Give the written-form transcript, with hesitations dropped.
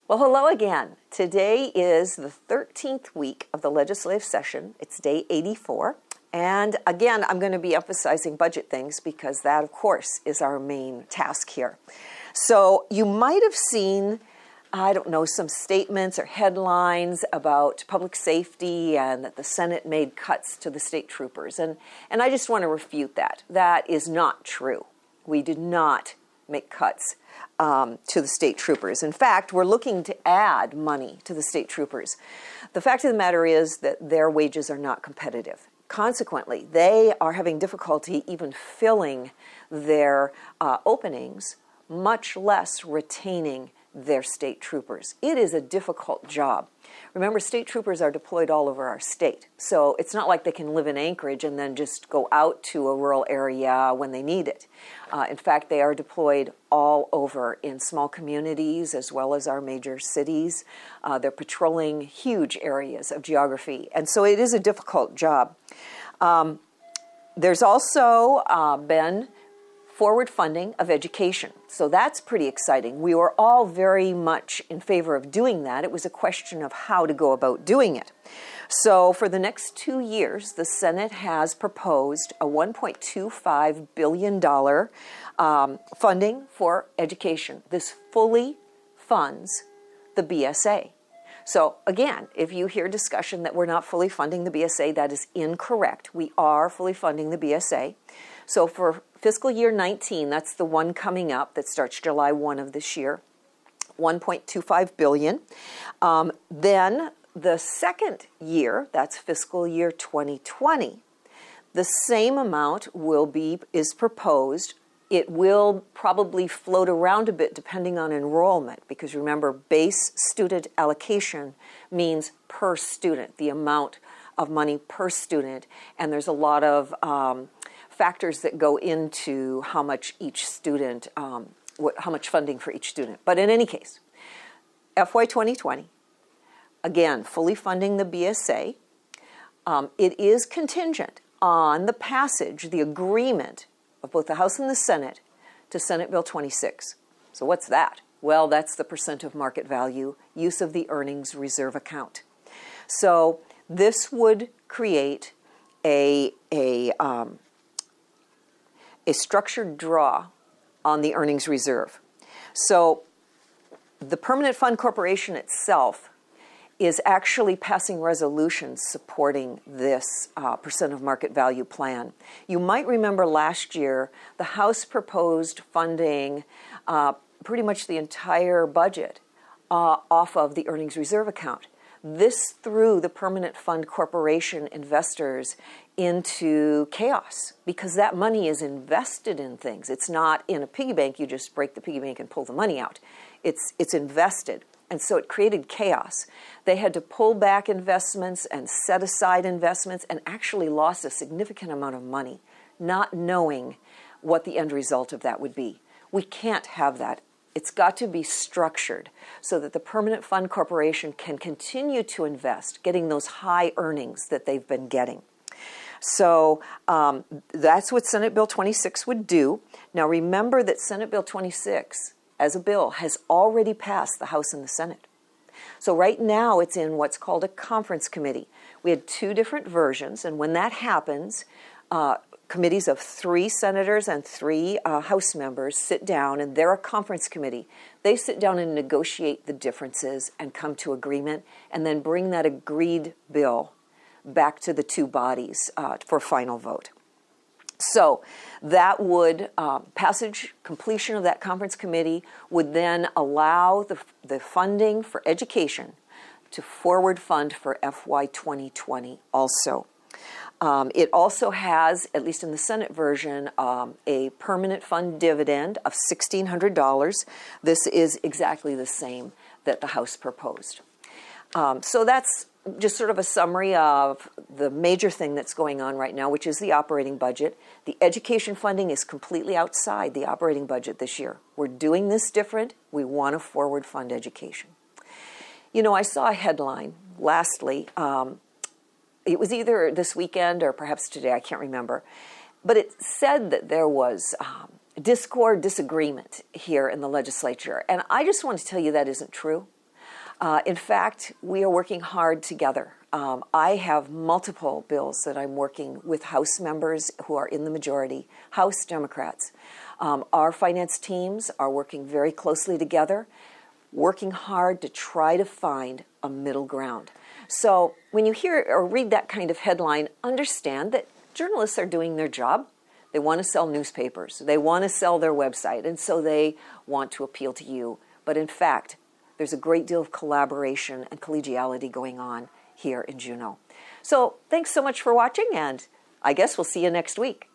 Well, hello again. Today is the 13th week of the legislative session. It's day 84. And again, I'm going to be emphasizing budget things because that, of course, is our main task here. So you might have seen, I don't know, some statements or headlines about public safety and that the Senate made cuts to the state troopers. And I just want to refute that. That is not true. We did not make cuts to the state troopers. In fact, we're looking to add money to the state troopers. The fact of the matter is that their wages are not competitive. Consequently, they are having difficulty even filling their openings, much less retaining their state troopers. It is a difficult job. Remember, state troopers are deployed all over our state, so it's not like they can live in Anchorage and then just go out to a rural area when they need it. In fact, they are deployed all over in small communities as well as our major cities. They're patrolling huge areas of geography, and so it is a difficult job. There's also been forward funding of education. So that's pretty exciting. We were all very much in favor of doing that. It was a question of how to go about doing it. So for the next 2 years, the Senate has proposed a $1.25 billion funding for education. This fully funds the BSA. So again, if you hear discussion that we're not fully funding the BSA, that is incorrect. We are fully funding the BSA. So for fiscal year 19, that's the one coming up that starts July 1 of this year, $1.25 billion. Then the second year, that's fiscal year 2020, the same amount is proposed. It will probably float around a bit depending on enrollment, because remember, base student allocation means per student, the amount of money per student, and there's a lot of factors that go into how much each student, how much funding for each student. But in any case, FY 2020, again, fully funding the BSA. It is contingent on the passage, the agreement of both the House and the Senate to Senate Bill 26. So what's that? Well, that's the percent of market value use of the earnings reserve account. So this would create a structured draw on the earnings reserve. So the Permanent Fund Corporation itself is actually passing resolutions supporting this percent of market value plan. You might remember last year the House proposed funding pretty much the entire budget off of the earnings reserve account. This threw the Permanent Fund Corporation investors into chaos because that money is invested in things. It's not in a piggy bank. You just break the piggy bank and pull the money out. It's invested. And so it created chaos. They had to pull back investments and set aside investments and actually lost a significant amount of money, not knowing what the end result of that would be. We can't have that. It's got to be structured so that the Permanent Fund Corporation can continue to invest, getting those high earnings that they've been getting. So that's what Senate Bill 26 would do. Now remember that Senate Bill 26, as a bill, has already passed the House and the Senate. So right now it's in what's called a conference committee. We had 2 different versions, and when that happens, committees of 3 senators and 3 House members sit down, and they're a conference committee. They sit down and negotiate the differences and come to agreement, and then bring that agreed bill back to the 2 bodies for final vote. So that would, completion of that conference committee would then allow the funding for education to forward fund for FY 2020 also. It also has, at least in the Senate version, a permanent fund dividend of $1,600. This is exactly the same that the House proposed. So that's just sort of a summary of the major thing that's going on right now, which is the operating budget. The education funding is completely outside the operating budget this year. We're doing this different. We want to forward fund education. You know, I saw a headline, lastly, it was either this weekend or perhaps today, I can't remember, but it said that there was disagreement here in the legislature. And I just want to tell you that isn't true. In fact, we are working hard together. I have multiple bills that I'm working with House members who are in the majority, House Democrats. Our finance teams are working very closely together, working hard to try to find a middle ground. So when you hear or read that kind of headline, understand that journalists are doing their job. They want to sell newspapers. They want to sell their website, and so they want to appeal to you. But in fact, there's a great deal of collaboration and collegiality going on here in Juneau. So thanks so much for watching, and I guess we'll see you next week.